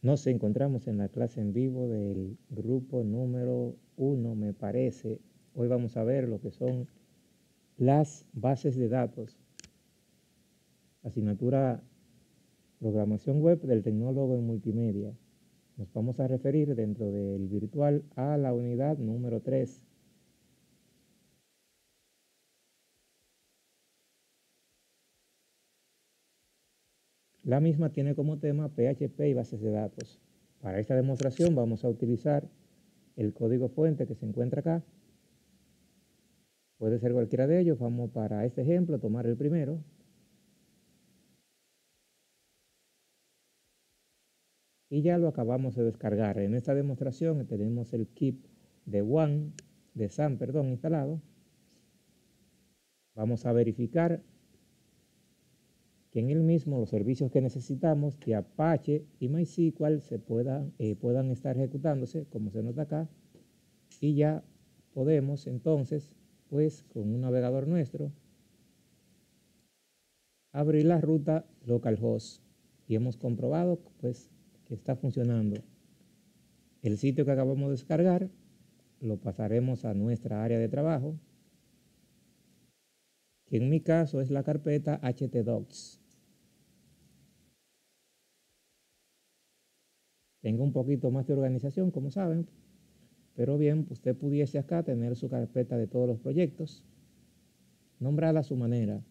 Nos encontramos en la clase en vivo del grupo número 1, me parece. Hoy vamos a ver lo que son las bases de datos. Asignatura Programación Web del Tecnólogo en Multimedia. Nos vamos a referir dentro del virtual a la unidad número 3. La misma tiene como tema PHP y bases de datos. Para esta demostración vamos a utilizar el código fuente que se encuentra acá. Puede ser cualquiera de ellos. Vamos para este ejemplo a tomar el primero. Y ya lo acabamos de descargar. En esta demostración tenemos el kit de SAM, instalado. Vamos a verificar que en el mismo los servicios que necesitamos de Apache y MySQL puedan estar ejecutándose, como se nota acá. Y ya podemos entonces, pues con un navegador nuestro, abrir la ruta localhost. Y hemos comprobado pues que está funcionando. El sitio que acabamos de descargar lo pasaremos a nuestra área de trabajo, que en mi caso es la carpeta htdocs. Tengo un poquito más de organización, como saben, pero bien, usted pudiese acá tener su carpeta de todos los proyectos, nombrada a su manera.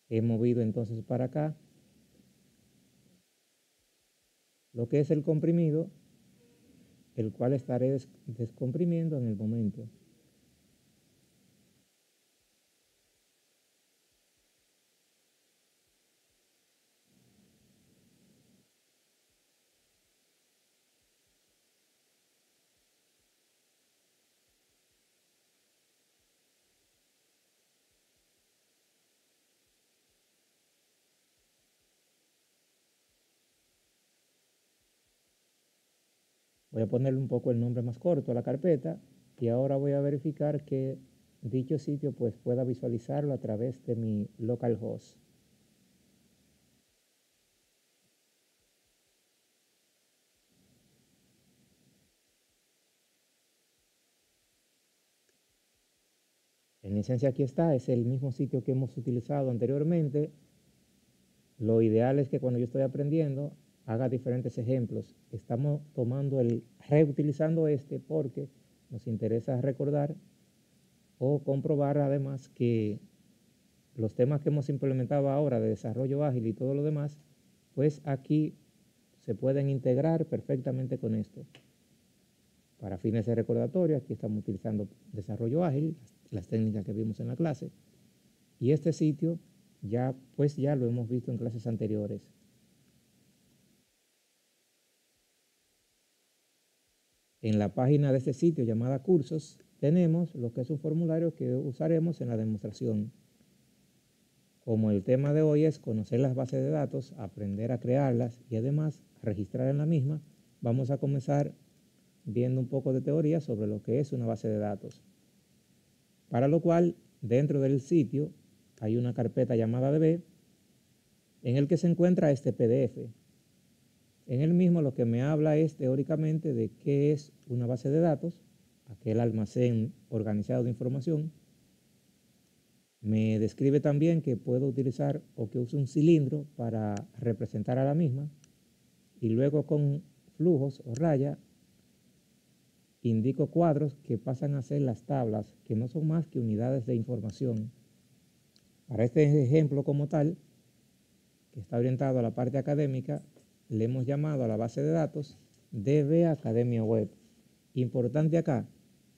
He movido entonces para acá lo que es el comprimido, el cual estaré descomprimiendo en el momento. Voy a ponerle un poco el nombre más corto a la carpeta y ahora voy a verificar que dicho sitio pues pueda visualizarlo a través de mi localhost. En esencia aquí está, es el mismo sitio que hemos utilizado anteriormente. Lo ideal es que cuando yo estoy aprendiendo haga diferentes ejemplos. Estamos reutilizando este porque nos interesa recordar o comprobar además que los temas que hemos implementado ahora de desarrollo ágil y todo lo demás, pues aquí se pueden integrar perfectamente con esto. Para fines de recordatorio, aquí estamos utilizando desarrollo ágil, las técnicas que vimos en la clase. Y este sitio ya lo hemos visto en clases anteriores. En la página de este sitio llamada cursos tenemos lo que es un formulario que usaremos en la demostración. Como el tema de hoy es conocer las bases de datos, aprender a crearlas y además registrar en la misma, vamos a comenzar viendo un poco de teoría sobre lo que es una base de datos. Para lo cual, dentro del sitio hay una carpeta llamada DB en el que se encuentra este PDF. En el mismo lo que me habla es teóricamente de qué es una base de datos, aquel almacén organizado de información. Me describe también que puedo utilizar o que uso un cilindro para representar a la misma y luego con flujos o rayas indico cuadros que pasan a ser las tablas, que no son más que unidades de información. Para este ejemplo como tal, que está orientado a la parte académica, le hemos llamado a la base de datos DB Academia Web. Importante acá,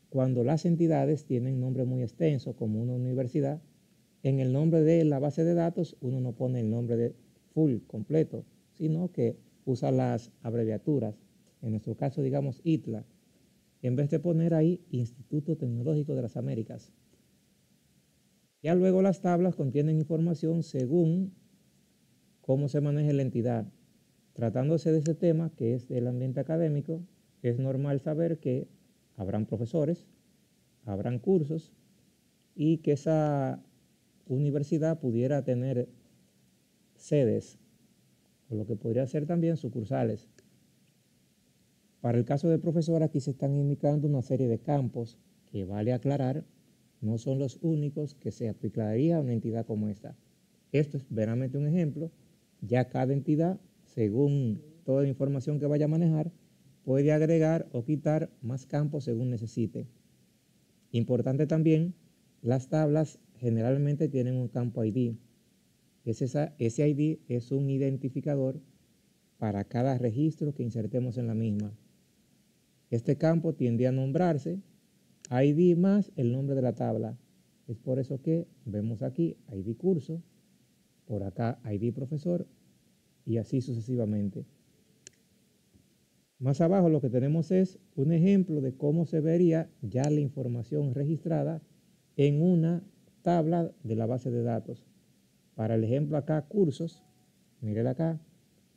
cuando las entidades tienen nombre muy extenso, como una universidad, en el nombre de la base de datos uno no pone el nombre de full, completo, sino que usa las abreviaturas. En nuestro caso, digamos ITLA, en vez de poner ahí Instituto Tecnológico de las Américas. Ya luego las tablas contienen información según cómo se maneja la entidad. Tratándose de ese tema, que es del ambiente académico, es normal saber que habrán profesores, habrán cursos y que esa universidad pudiera tener sedes, o lo que podría ser también sucursales. Para el caso de profesor, aquí se están indicando una serie de campos que vale aclarar, no son los únicos que se aplicaría a una entidad como esta. Esto es veramente un ejemplo. Ya cada entidad, según toda la información que vaya a manejar, puede agregar o quitar más campos según necesite. Importante también, las tablas generalmente tienen un campo ID. Ese ID es un identificador para cada registro que insertemos en la misma. Este campo tiende a nombrarse ID más el nombre de la tabla. Es por eso que vemos aquí ID curso, por acá ID profesor y así sucesivamente. Más abajo lo que tenemos es un ejemplo de cómo se vería ya la información registrada en una tabla de la base de datos. Para el ejemplo acá, cursos, miren acá,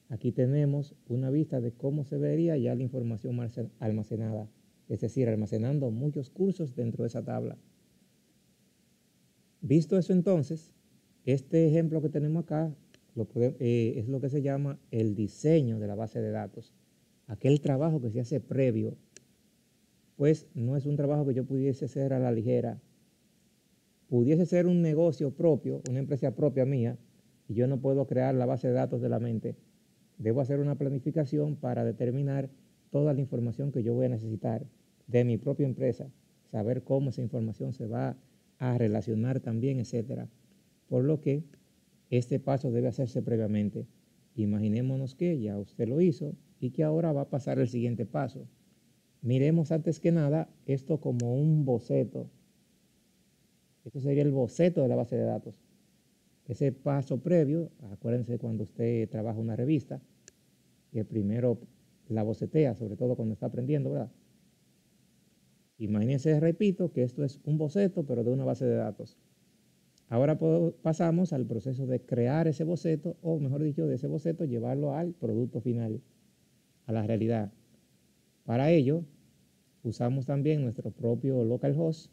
aquí tenemos una vista de cómo se vería ya la información almacenada, es decir, almacenando muchos cursos dentro de esa tabla. Visto eso entonces, este ejemplo que tenemos acá es lo que se llama el diseño de la base de datos. Aquel trabajo que se hace previo, pues no es un trabajo que yo pudiese hacer a la ligera. Pudiese ser un negocio propio, una empresa propia mía, y yo no puedo crear la base de datos de la mente. Debo hacer una planificación para determinar toda la información que yo voy a necesitar de mi propia empresa, saber cómo esa información se va a relacionar también, etcétera. Por lo que este paso debe hacerse previamente. Imaginémonos que ya usted lo hizo y que ahora va a pasar el siguiente paso. Miremos antes que nada esto como un boceto. Esto sería el boceto de la base de datos. Ese paso previo, acuérdense cuando usted trabaja una revista, que primero la bocetea, sobre todo cuando está aprendiendo, ¿verdad? Imagínense, repito, que esto es un boceto, pero de una base de datos. Ahora pasamos al proceso de crear ese boceto, o mejor dicho, de ese boceto llevarlo al producto final, a la realidad. Para ello, usamos también nuestro propio localhost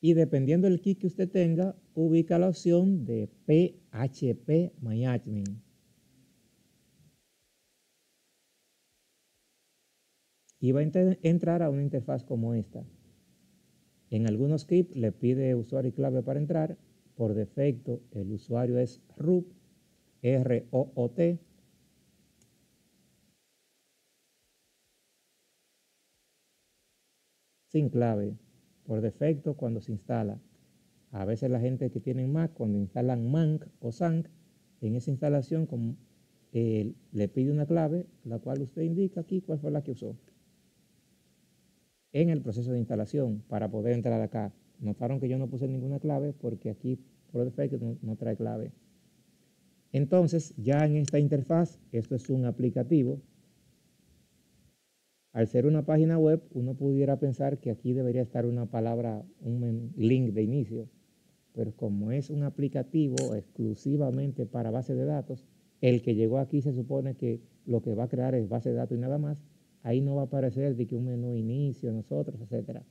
y dependiendo del kit que usted tenga, ubica la opción de PHP Management. Y va a entrar a una interfaz como esta. En algunos scripts le pide usuario y clave para entrar. Por defecto, el usuario es root, R-O-O-T. Sin clave. Por defecto, cuando se instala. A veces la gente que tiene Mac, cuando instalan Manc o Sanc, en esa instalación le pide una clave, la cual usted indica aquí cuál fue la que usó en el proceso de instalación para poder entrar acá. Notaron que yo no puse ninguna clave porque aquí por defecto no trae clave. Entonces, ya en esta interfaz, esto es un aplicativo. Al ser una página web, uno pudiera pensar que aquí debería estar una palabra, un link de inicio. Pero como es un aplicativo exclusivamente para base de datos, el que llegó aquí se supone que lo que va a crear es base de datos y nada más. Ahí no va a aparecer de que un menú inicio, nosotros, etcétera.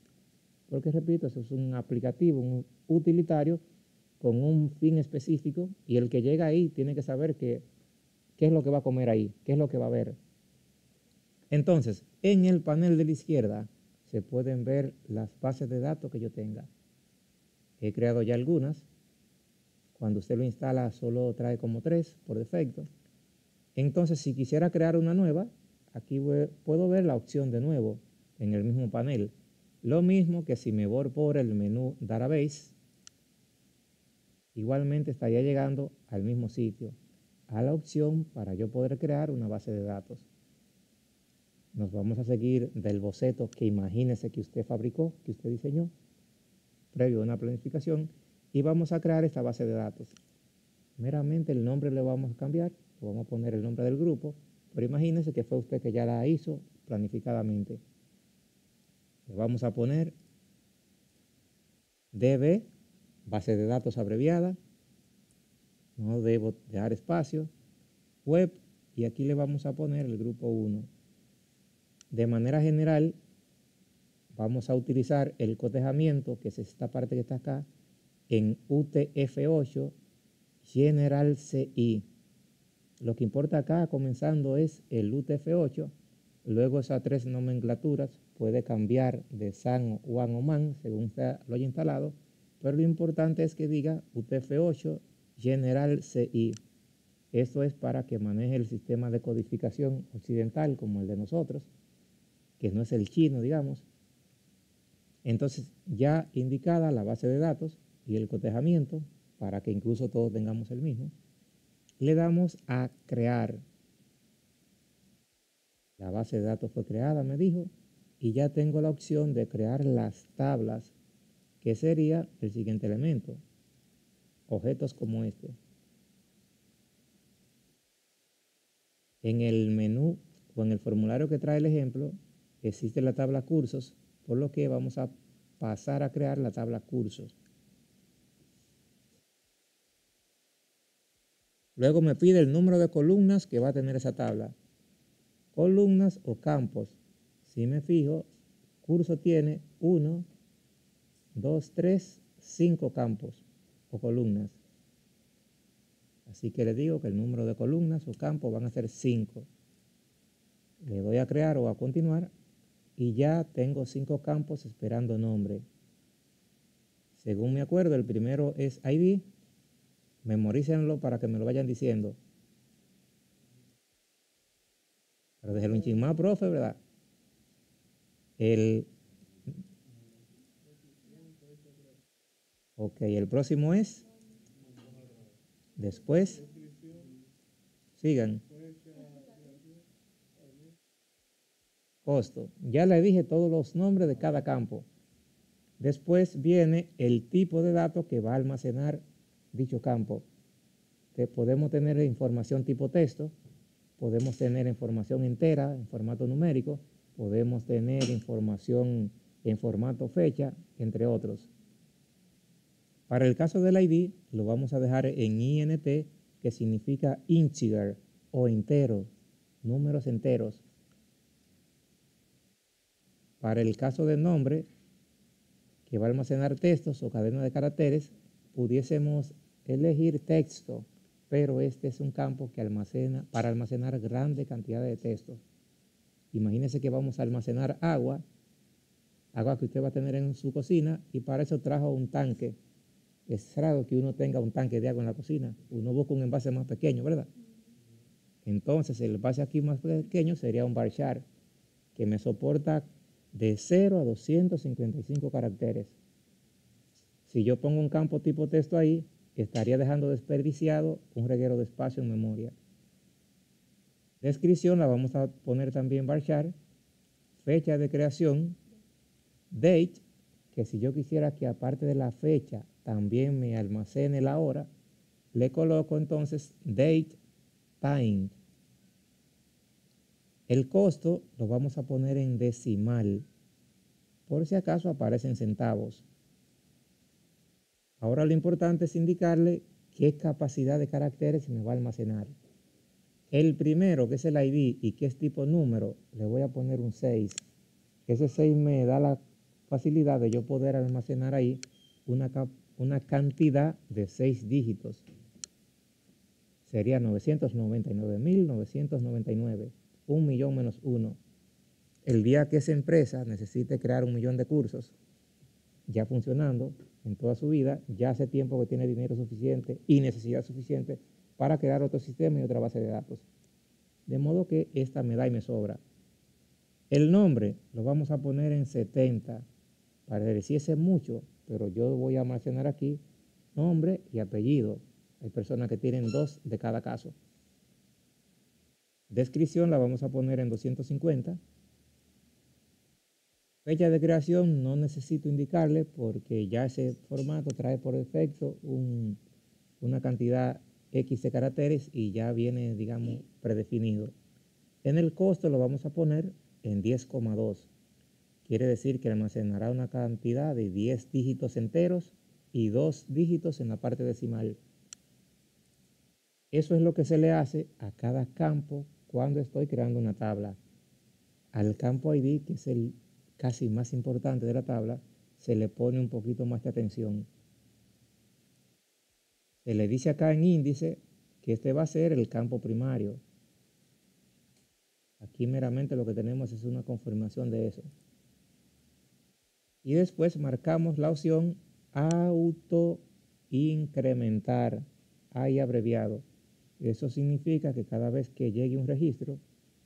Porque repito, eso es un aplicativo, un utilitario con un fin específico y el que llega ahí tiene que saber qué es lo que va a comer ahí, qué es lo que va a ver. Entonces, en el panel de la izquierda se pueden ver las bases de datos que yo tenga. He creado ya algunas. Cuando usted lo instala solo trae como 3 por defecto. Entonces, si quisiera crear una nueva, aquí puedo ver la opción de nuevo en el mismo panel. Lo mismo que si me voy por el menú Database, igualmente estaría llegando al mismo sitio, a la opción para yo poder crear una base de datos. Nos vamos a seguir del boceto que imagínese que usted fabricó, que usted diseñó, previo a una planificación, y vamos a crear esta base de datos. Meramente el nombre le vamos a cambiar, le vamos a poner el nombre del grupo, pero imagínese que fue usted que ya la hizo planificadamente. Le vamos a poner DB, base de datos abreviada, no debo dejar espacio, web, y aquí le vamos a poner el grupo 1. De manera general, vamos a utilizar el cotejamiento, que es esta parte que está acá, en UTF-8 General CI. Lo que importa acá, comenzando, es el UTF-8. Luego esas tres nomenclaturas puede cambiar de SAN, WAN o MAN, según lo haya instalado, pero lo importante es que diga UTF-8 General CI. Esto es para que maneje el sistema de codificación occidental, como el de nosotros, que no es el chino, digamos. Entonces, ya indicada la base de datos y el cotejamiento, para que incluso todos tengamos el mismo, le damos a crear. La base de datos fue creada, me dijo, y ya tengo la opción de crear las tablas, que sería el siguiente elemento. Objetos como este. En el menú o en el formulario que trae el ejemplo, existe la tabla cursos, por lo que vamos a pasar a crear la tabla cursos. Luego me pide el número de columnas que va a tener esa tabla. Columnas o campos. Si me fijo, curso tiene 1, 2, 3, 5 campos o columnas. Así que le digo que el número de columnas o campos van a ser 5. Le doy a crear o a continuar y ya tengo 5 campos esperando nombre. Según me acuerdo, el primero es ID. Memorícenlo para que me lo vayan diciendo. Pero déjenlo un ching más, profe, ¿verdad? Ok, el próximo es. Después. Sigan. Costo. Ya le dije todos los nombres de cada campo. Después viene el tipo de datos que va a almacenar dicho campo. Podemos tener información tipo texto, podemos tener información entera en formato numérico, podemos tener información en formato fecha, entre otros. Para el caso del ID, lo vamos a dejar en INT, que significa integer o entero, números enteros. Para el caso del nombre, que va a almacenar textos o cadenas de caracteres, pudiésemos elegir texto, pero este es un campo que almacena para almacenar grandes cantidades de textos. Imagínense que vamos a almacenar agua que usted va a tener en su cocina, y para eso trajo un tanque. Es raro que uno tenga un tanque de agua en la cocina. Uno busca un envase más pequeño, ¿verdad? Entonces, el envase aquí más pequeño sería un varchar, que me soporta de 0 a 255 caracteres. Si yo pongo un campo tipo texto ahí, estaría dejando desperdiciado un reguero de espacio en memoria. Descripción la vamos a poner también varchar. Fecha de creación, date, que si yo quisiera que aparte de la fecha también me almacene la hora, le coloco entonces date time. El costo lo vamos a poner en decimal, por si acaso aparecen centavos. Ahora lo importante es indicarle qué capacidad de caracteres me va a almacenar. El primero, que es el ID y que es tipo número, le voy a poner un 6. Ese 6 me da la facilidad de yo poder almacenar ahí una cantidad de 6 dígitos. Sería 999.999, 1.000.000 menos 1. El día que esa empresa necesite crear 1.000.000 de cursos, ya funcionando en toda su vida, ya hace tiempo que tiene dinero suficiente y necesidad suficiente para crear otro sistema y otra base de datos. De modo que esta me da y me sobra. El nombre lo vamos a poner en 70. Pareciese mucho, pero yo voy a almacenar aquí nombre y apellido. Hay personas que tienen 2 de cada caso. Descripción la vamos a poner en 250. Fecha de creación no necesito indicarle porque ya ese formato trae por defecto una cantidad X de caracteres y ya viene, digamos, predefinido. En el costo lo vamos a poner en 10,2. Quiere decir que almacenará una cantidad de 10 dígitos enteros y 2 dígitos en la parte decimal. Eso es lo que se le hace a cada campo cuando estoy creando una tabla. Al campo ID, que es el casi más importante de la tabla, se le pone un poquito más de atención. Se le dice acá en índice que este va a ser el campo primario. Aquí meramente lo que tenemos es una confirmación de eso. Y después marcamos la opción auto incrementar, ahí abreviado. Eso significa que cada vez que llegue un registro,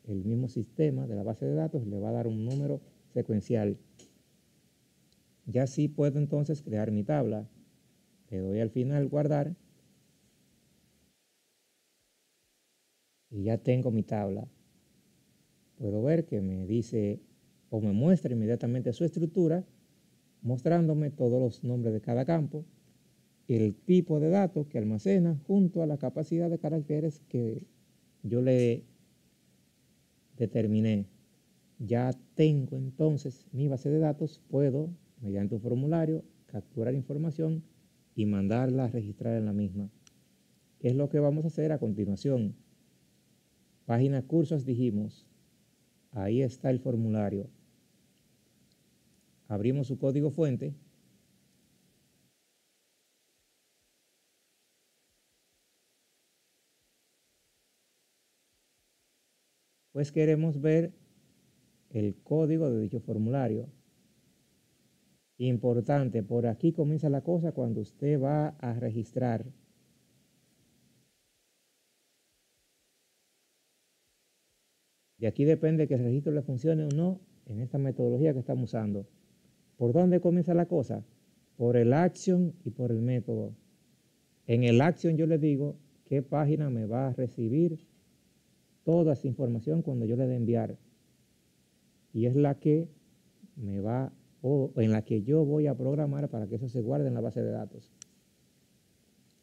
el mismo sistema de la base de datos le va a dar un número secuencial. Ya sí puedo entonces crear mi tabla. Le doy al final guardar y ya tengo mi tabla. Puedo ver que me dice o me muestra inmediatamente su estructura, mostrándome todos los nombres de cada campo, el tipo de datos que almacena junto a la capacidad de caracteres que yo le determiné. Ya tengo entonces mi base de datos, puedo, mediante un formulario, capturar información y mandarla a registrar en la misma. ¿Qué es lo que vamos a hacer a continuación? Página cursos dijimos, ahí está el formulario. Abrimos su código fuente. Pues queremos ver el código de dicho formulario. Importante, por aquí comienza la cosa cuando usted va a registrar. De aquí depende que el registro le funcione o no en esta metodología que estamos usando. ¿Por dónde comienza la cosa? Por el action y por el método. En el action yo le digo qué página me va a recibir toda esa información cuando yo le dé enviar. Y es la que me va, o en la que yo voy a programar para que eso se guarde en la base de datos.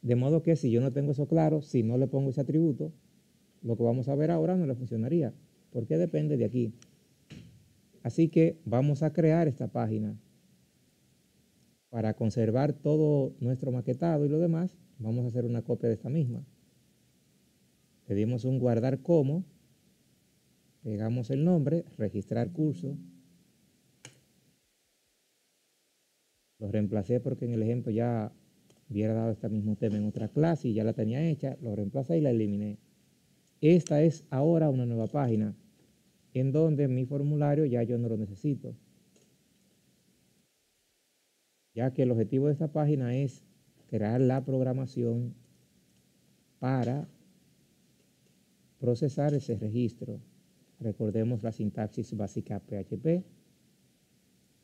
De modo que si yo no tengo eso claro, si no le pongo ese atributo, lo que vamos a ver ahora no le funcionaría, porque depende de aquí. Así que vamos a crear esta página. Para conservar todo nuestro maquetado y lo demás, vamos a hacer una copia de esta misma. Le dimos un guardar como, pegamos el nombre, registrar curso. Lo reemplacé porque en el ejemplo ya hubiera dado este mismo tema en otra clase y ya la tenía hecha. Lo reemplacé y la eliminé. Esta es ahora una nueva página en donde mi formulario ya yo no lo necesito, ya que el objetivo de esta página es crear la programación para procesar ese registro. Recordemos la sintaxis básica PHP,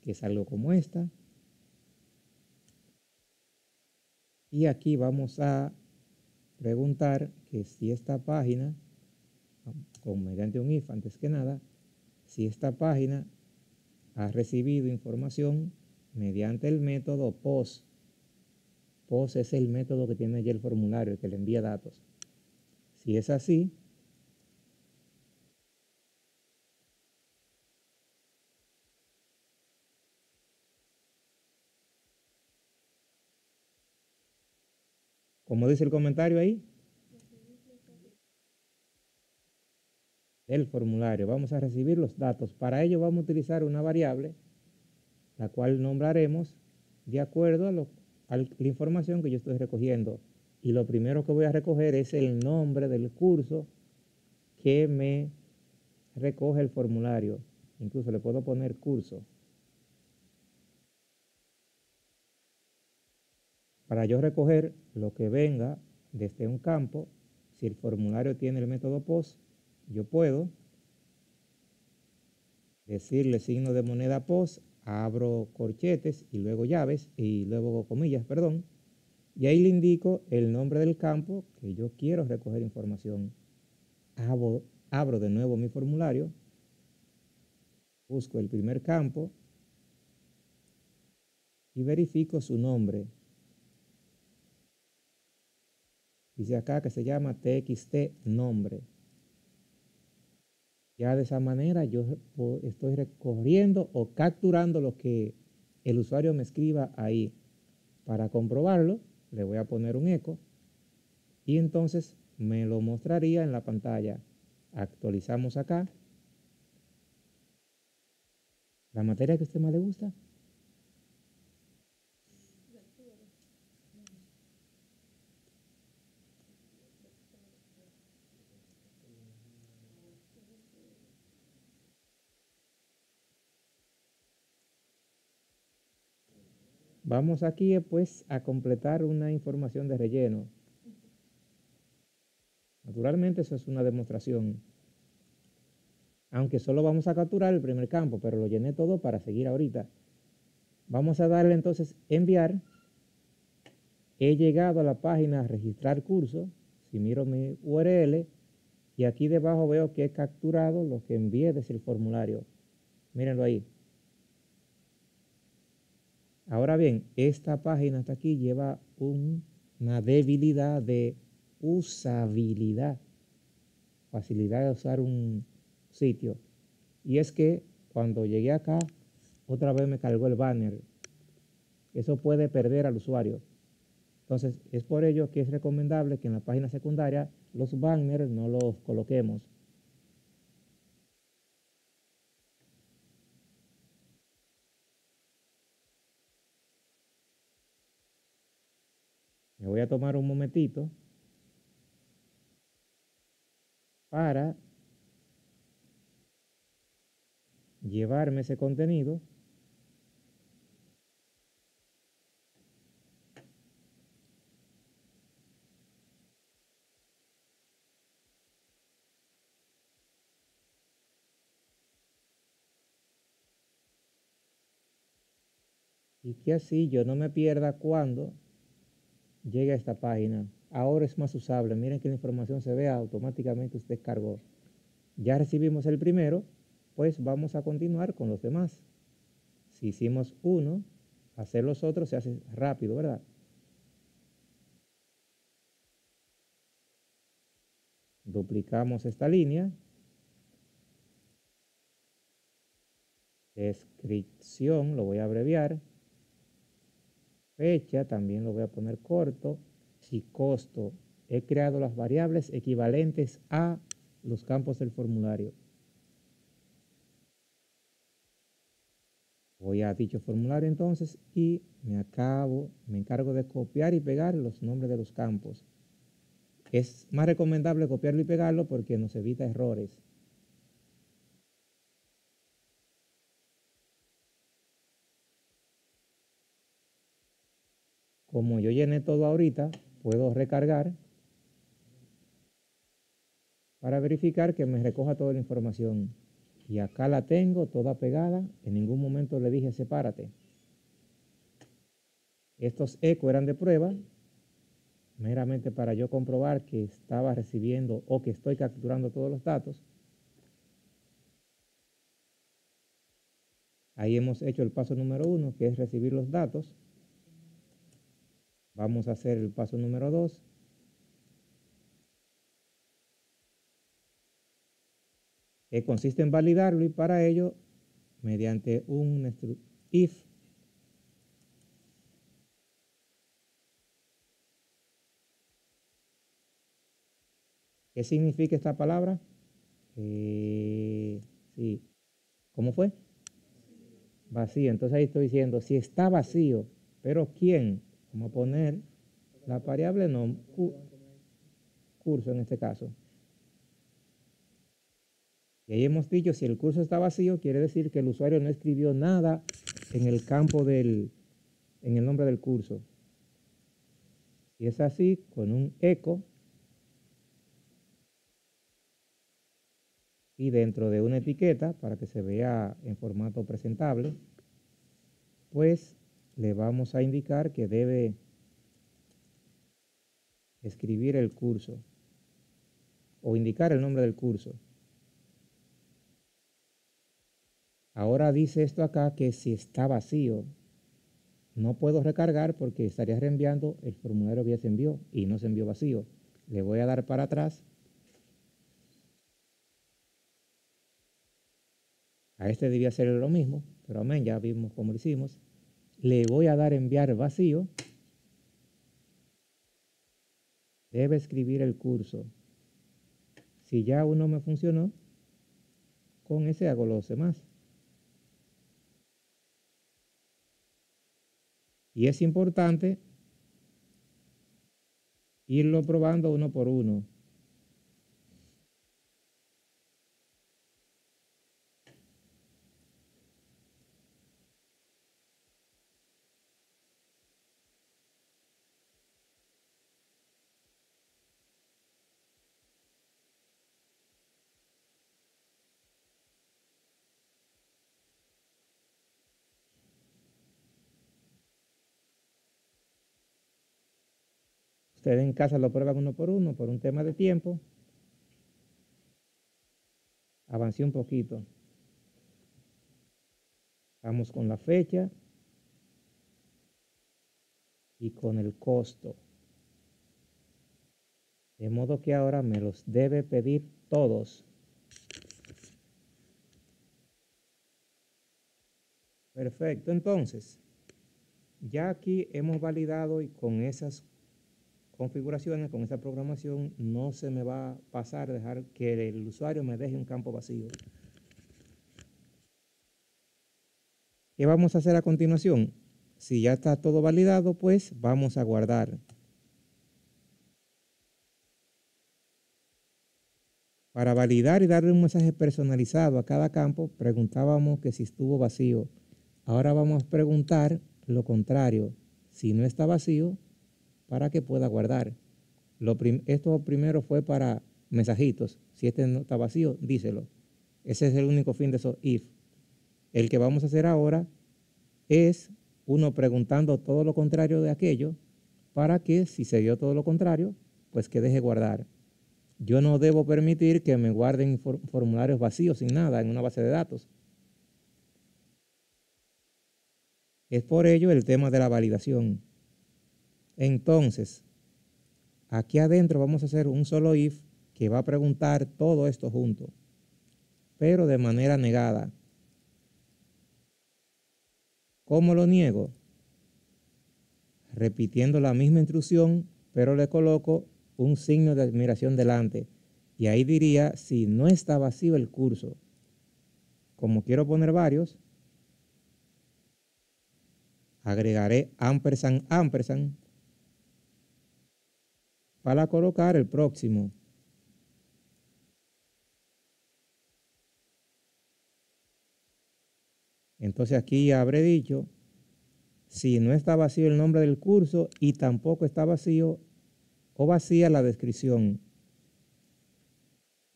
que es algo como esta. Y aquí vamos a preguntar que si esta página, mediante un if antes que nada, si esta página ha recibido información mediante el método POST. POST es el método que tiene ya el formulario, que le envía datos. Si es así, como dice el comentario ahí, del formulario, vamos a recibir los datos. Para ello vamos a utilizar una variable, la cual nombraremos de acuerdo a la información que yo estoy recogiendo. Y lo primero que voy a recoger es el nombre del curso que me recoge el formulario. Incluso le puedo poner curso. Para yo recoger lo que venga desde un campo, si el formulario tiene el método POST, yo puedo decirle signo de moneda POST, abro corchetes y luego llaves y luego comillas, perdón, y ahí le indico el nombre del campo que yo quiero recoger información. Abro de nuevo mi formulario, busco el primer campo y verifico su nombre. Dice acá que se llama txt nombre. Ya de esa manera yo estoy recorriendo o capturando lo que el usuario me escriba ahí. Para comprobarlo, le voy a poner un eco y entonces me lo mostraría en la pantalla. Actualizamos acá. La materia que a usted más le gusta. Vamos aquí pues a completar una información de relleno. Naturalmente eso es una demostración. Aunque solo vamos a capturar el primer campo, pero lo llené todo para seguir ahorita. Vamos a darle entonces enviar. He llegado a la página registrar curso. Si miro mi URL y aquí debajo veo que he capturado lo que envié desde el formulario. Mírenlo ahí. Ahora bien, esta página hasta aquí lleva una debilidad de usabilidad, facilidad de usar un sitio. Y es que cuando llegué acá, otra vez me cargó el banner. Eso puede perder al usuario. Entonces, es por ello que es recomendable que en la página secundaria los banners no los coloquemos. Me voy a tomar un momentito para llevarme ese contenido. Y que así yo no me pierda cuando llegue a esta página. Ahora es más usable. Miren que la información se vea automáticamente usted cargó. Ya recibimos el primero, pues vamos a continuar con los demás. Si hicimos uno, hacer los otros se hace rápido, ¿verdad? Duplicamos esta línea. Descripción, lo voy a abreviar. Fecha, también lo voy a poner corto. Y costo. He creado las variables equivalentes a los campos del formulario. Voy a dicho formulario entonces y me encargo de copiar y pegar los nombres de los campos. Es más recomendable copiarlo y pegarlo porque nos evita errores. Como yo llené todo ahorita, puedo recargar para verificar que me recoja toda la información. Y acá la tengo toda pegada. En ningún momento le dije sepárate. Estos ecos eran de prueba, meramente para yo comprobar que estaba recibiendo o que estoy capturando todos los datos. Ahí hemos hecho el paso número 1, que es recibir los datos. Vamos a hacer el paso número 2. Que consiste en validarlo y para ello, mediante un if, ¿qué significa esta palabra? Sí. ¿Cómo fue? Vacío. Entonces ahí estoy diciendo, si está vacío, pero ¿quién? Vamos a poner la variable no, curso en este caso. Y ahí hemos dicho, si el curso está vacío, quiere decir que el usuario no escribió nada en el campo en el nombre del curso. Si es así, con un eco y dentro de una etiqueta para que se vea en formato presentable, pues le vamos a indicar que debe escribir el curso o indicar el nombre del curso. Ahora dice esto acá que si está vacío, no puedo recargar porque estaría reenviando el formulario que ya se envió y no se envió vacío. Le voy a dar para atrás. A este debía ser lo mismo, pero amén, ya vimos cómo lo hicimos. Le voy a dar enviar vacío. debe escribir el curso. Si ya uno me funcionó, con ese hago los demás. Y es importante irlo probando uno por uno. Ustedes en casa lo prueban uno por un tema de tiempo. Avancé un poquito. Vamos con la fecha y con el costo. De modo que ahora me los debe pedir todos. Perfecto, entonces, ya aquí hemos validado y con esas configuraciones, con esa programación, no se me va a pasar dejar que el usuario me deje un campo vacío. ¿Qué vamos a hacer a continuación? Si ya está todo validado, pues vamos a guardar. Para validar y darle un mensaje personalizado a cada campo, preguntábamos que si estuvo vacío. Ahora vamos a preguntar lo contrario. Si no está vacío, para que pueda guardar. Esto primero fue para mensajitos. Si este no está vacío, díselo. Ese es el único fin de esos if. El que vamos a hacer ahora es uno preguntando todo lo contrario de aquello para que si se dio todo lo contrario, pues que deje guardar. Yo no debo permitir que me guarden formularios vacíos sin nada en una base de datos. Es por ello el tema de la validación. Entonces, aquí adentro vamos a hacer un solo if que va a preguntar todo esto junto, pero de manera negada. ¿Cómo lo niego? Repitiendo la misma instrucción, pero le coloco un signo de admiración delante. Y ahí diría si no está vacío el curso. Como quiero poner varios, agregaré ampersand, ampersand, para colocar el próximo. Entonces aquí habré dicho si no está vacío el nombre del curso y tampoco está vacío o vacía la descripción.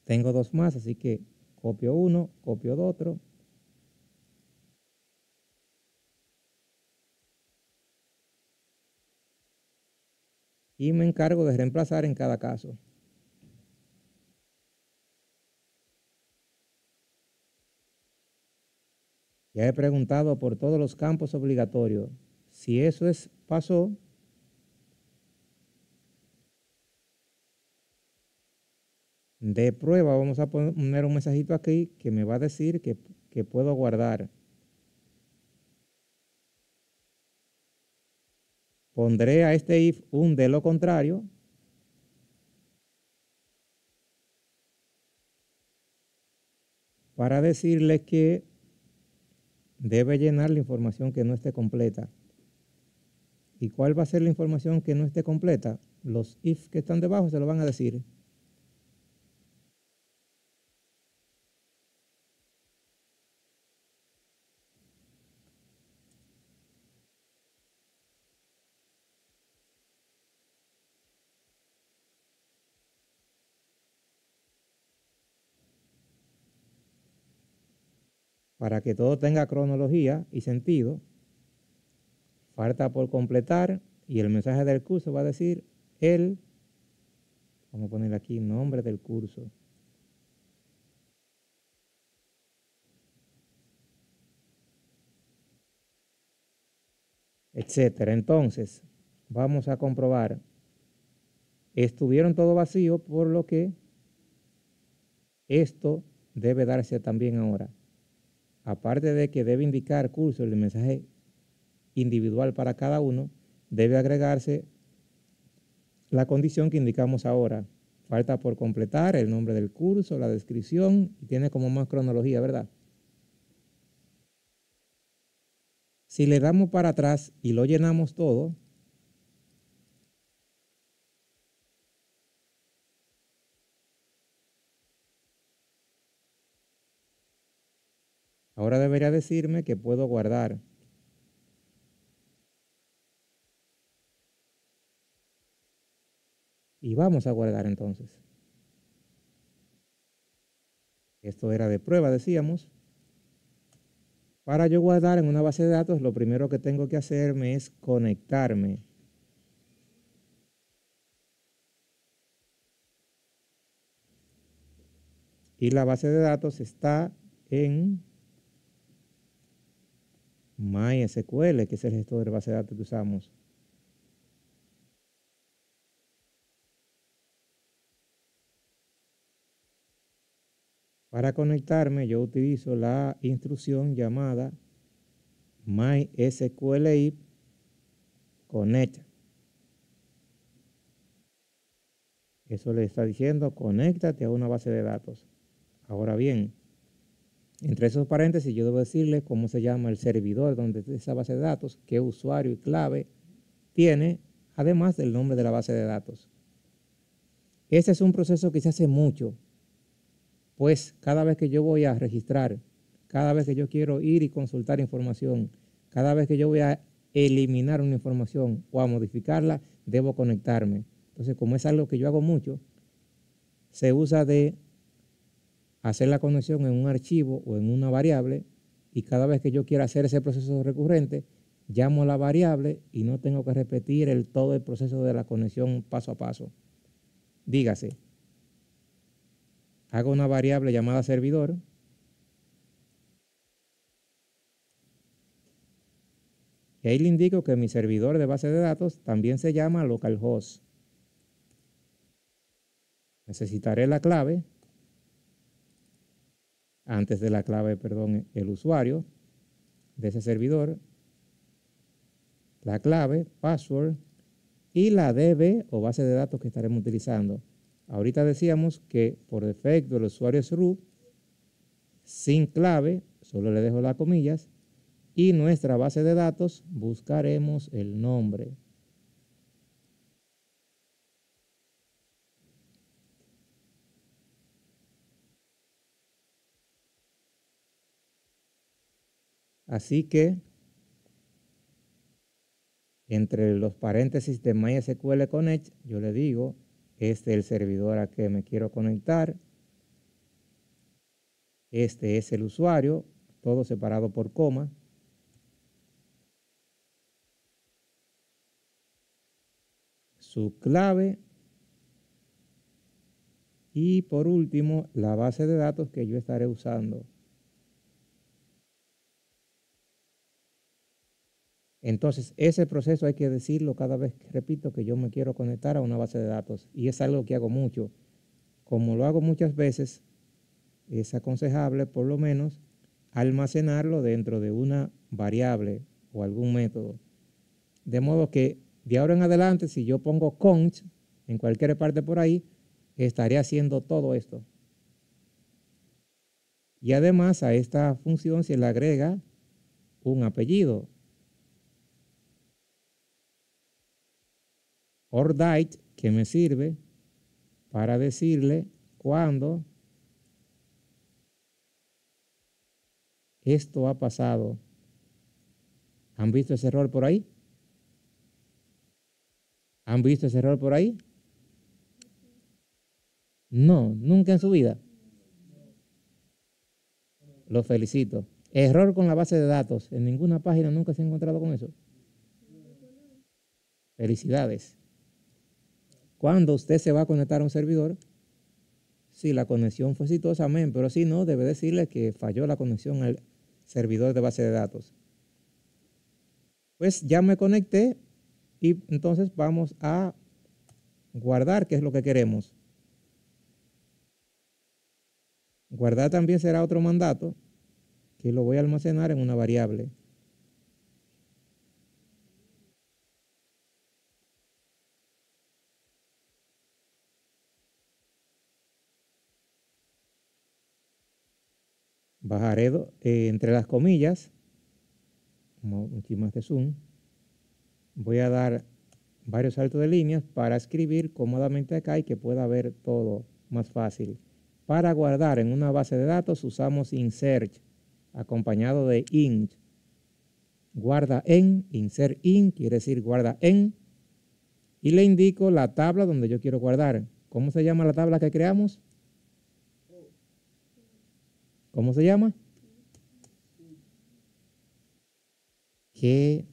Tengo dos más, así que copio uno, copio otro. Y me encargo de reemplazar en cada caso. Ya he preguntado por todos los campos obligatorios. Si eso pasó, de prueba vamos a poner un mensajito aquí que me va a decir que puedo guardar. Pondré a este if un de lo contrario. Para decirle que debe llenar la información que no esté completa. ¿Y cuál va a ser la información que no esté completa? Los if que están debajo se lo van a decir. Para que todo tenga cronología y sentido, falta por completar y el mensaje del curso va a decir vamos a poner aquí nombre del curso. Etcétera. Entonces, vamos a comprobar. Estuvieron todo vacío, por lo que esto debe darse también ahora. Aparte de que debe indicar curso el mensaje individual para cada uno, debe agregarse la condición que indicamos ahora. Falta por completar el nombre del curso, la descripción, y tiene como más cronología, ¿verdad? Si le damos para atrás y lo llenamos todo, ahora debería decirme que puedo guardar. Y vamos a guardar entonces. Esto era de prueba, decíamos. Para yo guardar en una base de datos, lo primero que tengo que hacerme es conectarme. Y la base de datos está en MySQL, que es el gestor de base de datos que usamos. Para conectarme, yo utilizo la instrucción llamada MySQLib connect. Eso le está diciendo, conéctate a una base de datos. Ahora bien, entre esos paréntesis yo debo decirle cómo se llama el servidor donde está esa base de datos, qué usuario y clave tiene, además del nombre de la base de datos. Ese es un proceso que se hace mucho, pues cada vez que yo voy a registrar, cada vez que yo quiero ir y consultar información, cada vez que yo voy a eliminar una información o a modificarla, debo conectarme. Entonces, como es algo que yo hago mucho, se usa de hacer la conexión en un archivo o en una variable, y cada vez que yo quiera hacer ese proceso recurrente, llamo a la variable y no tengo que repetir todo el proceso de la conexión paso a paso. Dígase, hago una variable llamada servidor, y ahí le indico que mi servidor de base de datos también se llama localhost. Necesitaré la clave, antes de la clave, perdón, el usuario de ese servidor, la clave, password y la DB o base de datos que estaremos utilizando. Ahorita decíamos que por defecto el usuario es root, sin clave, solo le dejo las comillas, y nuestra base de datos buscaremos el nombre. Así que entre los paréntesis de MySQL Connect, yo le digo, este es el servidor a que me quiero conectar, este es el usuario, todo separado por coma, su clave y por último la base de datos que yo estaré usando. Entonces, ese proceso hay que decirlo cada vez que repito que yo me quiero conectar a una base de datos. Y es algo que hago mucho. Como lo hago muchas veces, es aconsejable por lo menos almacenarlo dentro de una variable o algún método. De modo que de ahora en adelante, si yo pongo const en cualquier parte por ahí, estaré haciendo todo esto. Y además a esta función se le agrega un apellido. Or date, que me sirve para decirle cuándo esto ha pasado. ¿Han visto ese error por ahí? ¿Han visto ese error por ahí? No, nunca en su vida. Los felicito. Error con la base de datos. En ninguna página nunca se ha encontrado con eso. Felicidades. Cuando usted se va a conectar a un servidor, si la conexión fue exitosa, amén, pero si no, debe decirle que falló la conexión al servidor de base de datos. Pues ya me conecté y entonces vamos a guardar, que es lo que queremos. Guardar también será otro mandato que lo voy a almacenar en una variable. bajaré entre las comillas, un poquito más de zoom, voy a dar varios saltos de líneas para escribir cómodamente acá y que pueda ver todo más fácil. Para guardar en una base de datos usamos insert acompañado de int. Guarda en, insert in, quiere decir guarda en, y le indico la tabla donde yo quiero guardar. ¿Cómo se llama la tabla que creamos? ¿Cómo se llama? Qué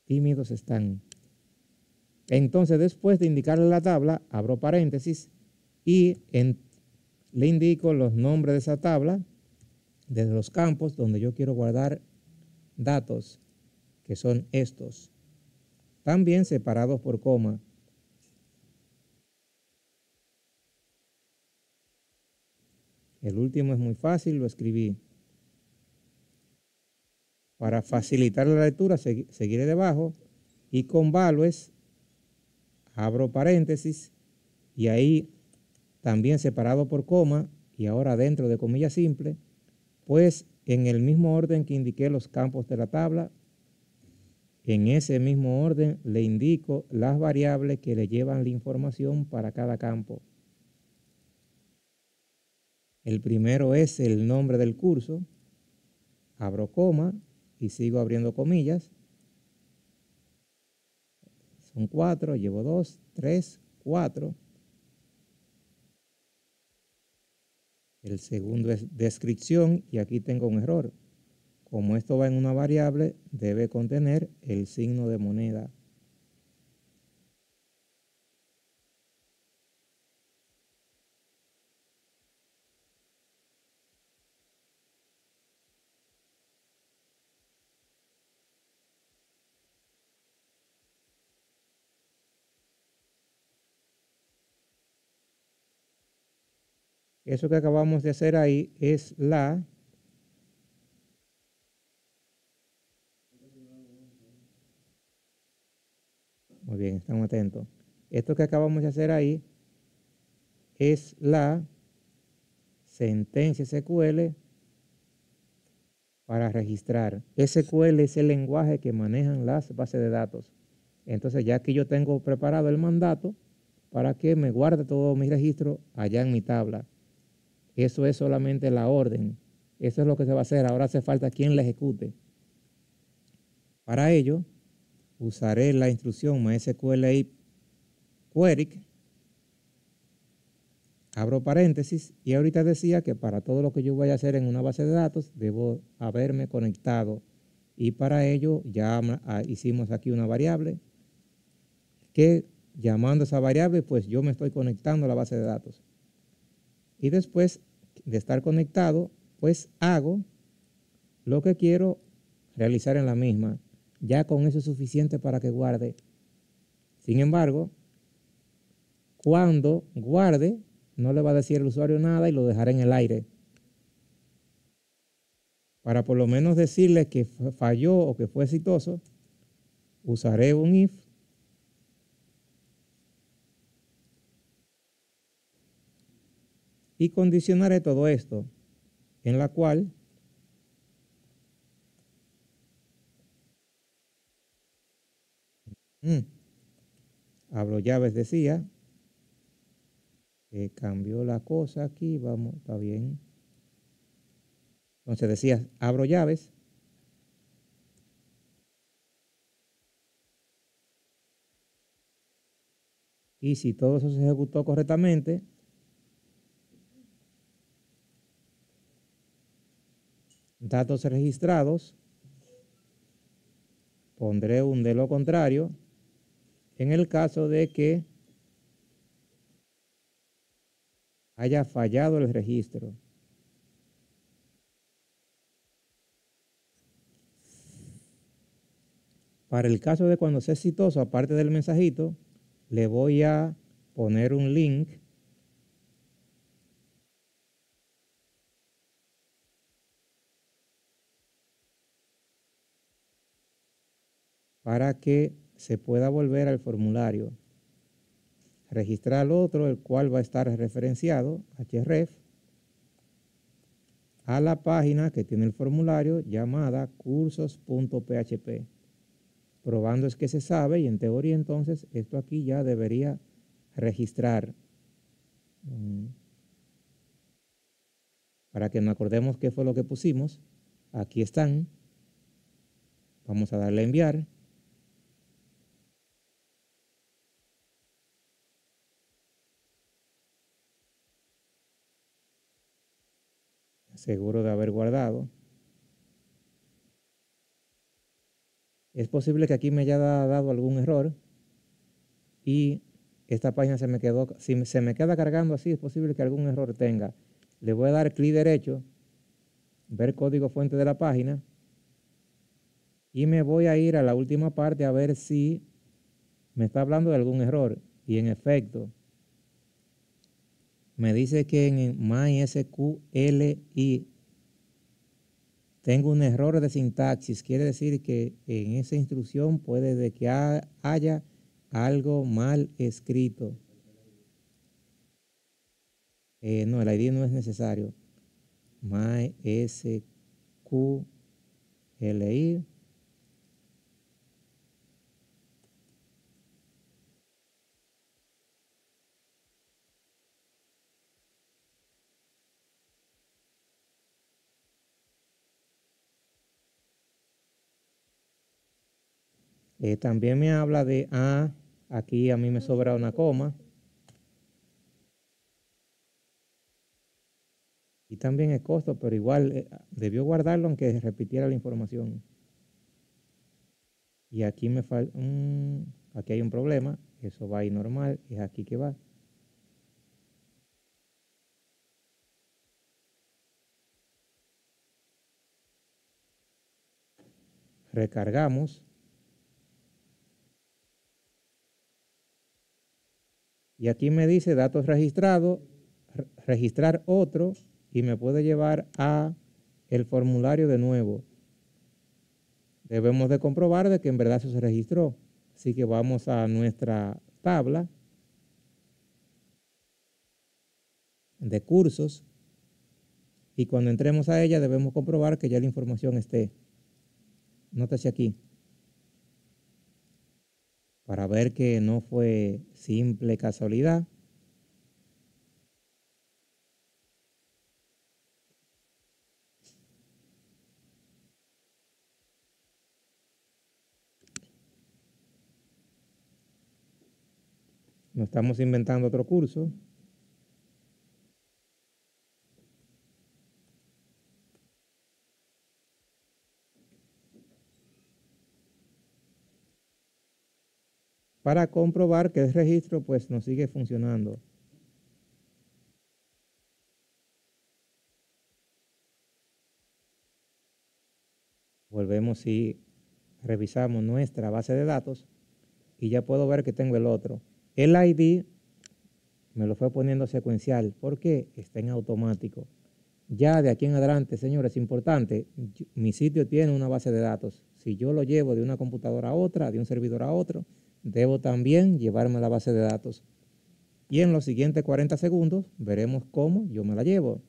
tímidos están. Entonces, después de indicarle la tabla, abro paréntesis y le indico los nombres de esa tabla desde los campos donde yo quiero guardar datos, que son estos, también separados por coma. El último es muy fácil, lo escribí. Para facilitar la lectura, seguiré debajo y con values abro paréntesis y ahí también separado por coma y ahora dentro de comillas simple, pues en el mismo orden que indiqué los campos de la tabla, en ese mismo orden le indico las variables que le llevan la información para cada campo. El primero es el nombre del curso, abro coma y sigo abriendo comillas. Son 4, llevo 2, 3, 4. El segundo es descripción y aquí tengo un error. Como esto va en una variable, debe contener el signo de moneda. Eso que acabamos de hacer ahí es muy bien, estamos atentos. Esto que acabamos de hacer ahí es la sentencia SQL para registrar. SQL es el lenguaje que manejan las bases de datos. Entonces ya aquí yo tengo preparado el mandato para que me guarde todo mi registro allá en mi tabla. Eso es solamente la orden. Eso es lo que se va a hacer. Ahora hace falta quien la ejecute. Para ello, usaré la instrucción MySQL query, abro paréntesis, y ahorita decía que para todo lo que yo voy a hacer en una base de datos, debo haberme conectado. Y para ello ya hicimos aquí una variable que llamando esa variable, pues yo me estoy conectando a la base de datos. Y después de estar conectado, pues hago lo que quiero realizar en la misma. Ya con eso es suficiente para que guarde. Sin embargo, cuando guarde, no le va a decir al usuario nada y lo dejaré en el aire. Para por lo menos decirle que falló o que fue exitoso, usaré un if y condicionaré todo esto, en la cual abro llaves, decía, cambió la cosa aquí, vamos, está bien. Entonces decía, abro llaves, y si todo eso se ejecutó correctamente, datos registrados, pondré un de lo contrario en el caso de que haya fallado el registro. Para el caso de cuando sea exitoso, aparte del mensajito, le voy a poner un link para que se pueda volver al formulario. registrar otro, el cual va a estar referenciado, href, a la página que tiene el formulario llamada cursos.php. Probando es que se sabe y en teoría entonces esto aquí ya debería registrar. Para que nos acordemos qué fue lo que pusimos. Aquí están. Vamos a darle a enviar. Seguro de haber guardado. Es posible que aquí me haya dado algún error y esta página se me quedó, si se me queda cargando así, es posible que algún error tenga. Le voy a dar clic derecho, ver código fuente de la página y me voy a ir a la última parte a ver si me está hablando de algún error. Y en efecto, me dice que en MySQLi tengo un error de sintaxis. Quiere decir que en esa instrucción puede de que haya algo mal escrito. No, el ID no es necesario. MySQLi. También me habla de, aquí a mí me sobra una coma. Y también el costo, pero igual debió guardarlo aunque repitiera la información. Y aquí me falta, aquí hay un problema, eso va ahí normal, es aquí que va. Recargamos. Y aquí me dice datos registrados, registrar otro y me puede llevar a el formulario de nuevo. Debemos de comprobar de que en verdad eso se registró. Así que vamos a nuestra tabla de cursos y cuando entremos a ella debemos comprobar que ya la información esté. Nótese aquí. Para ver que no fue simple casualidad. No estamos inventando otro curso. Para comprobar que el registro pues nos sigue funcionando. Volvemos y revisamos nuestra base de datos y ya puedo ver que tengo el otro. El ID me lo fue poniendo secuencial porque está en automático. Ya de aquí en adelante, señores, es importante, mi sitio tiene una base de datos. Si yo lo llevo de una computadora a otra, de un servidor a otro, debo también llevarme la base de datos. Y en los siguientes 40 segundos veremos cómo yo me la llevo.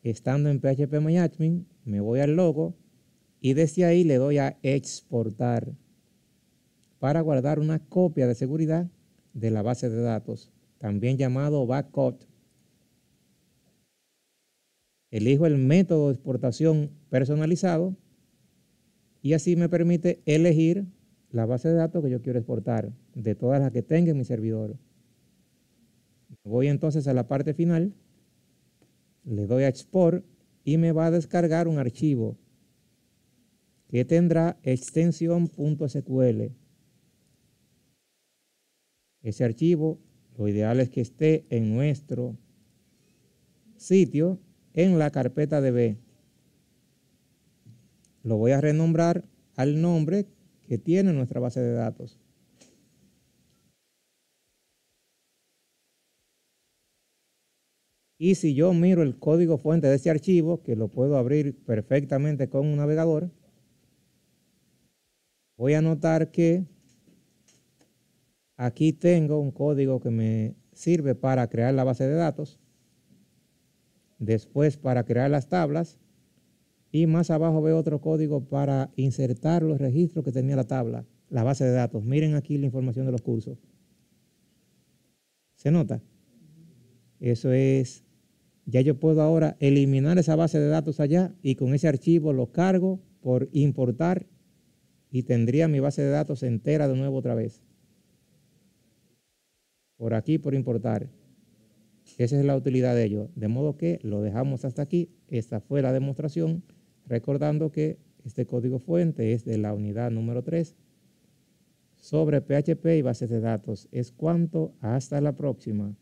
Estando en PHPMyAdmin, me voy al logo y desde ahí le doy a exportar para guardar una copia de seguridad de la base de datos, también llamado backup. Elijo el método de exportación personalizado y así me permite elegir la base de datos que yo quiero exportar de todas las que tenga en mi servidor. Voy entonces a la parte final, le doy a export y me va a descargar un archivo que tendrá extensión .sql. Ese archivo, lo ideal es que esté en nuestro sitio en la carpeta DB. Lo voy a renombrar al nombre que tiene nuestra base de datos. Y si yo miro el código fuente de ese archivo, que lo puedo abrir perfectamente con un navegador, voy a notar que Aquí tengo un código que me sirve para crear la base de datos, después para crear las tablas, y más abajo veo otro código para insertar los registros que tenía la tabla, la base de datos. Miren aquí la información de los cursos. ¿Se nota? Eso es, ya yo puedo ahora eliminar esa base de datos allá y con ese archivo lo cargo por importar y tendría mi base de datos entera de nuevo otra vez. Por aquí, por importar. Esa es la utilidad de ello. De modo que lo dejamos hasta aquí. Esta fue la demostración, recordando que este código fuente es de la unidad número 3 sobre PHP y bases de datos. Es cuanto. Hasta la próxima.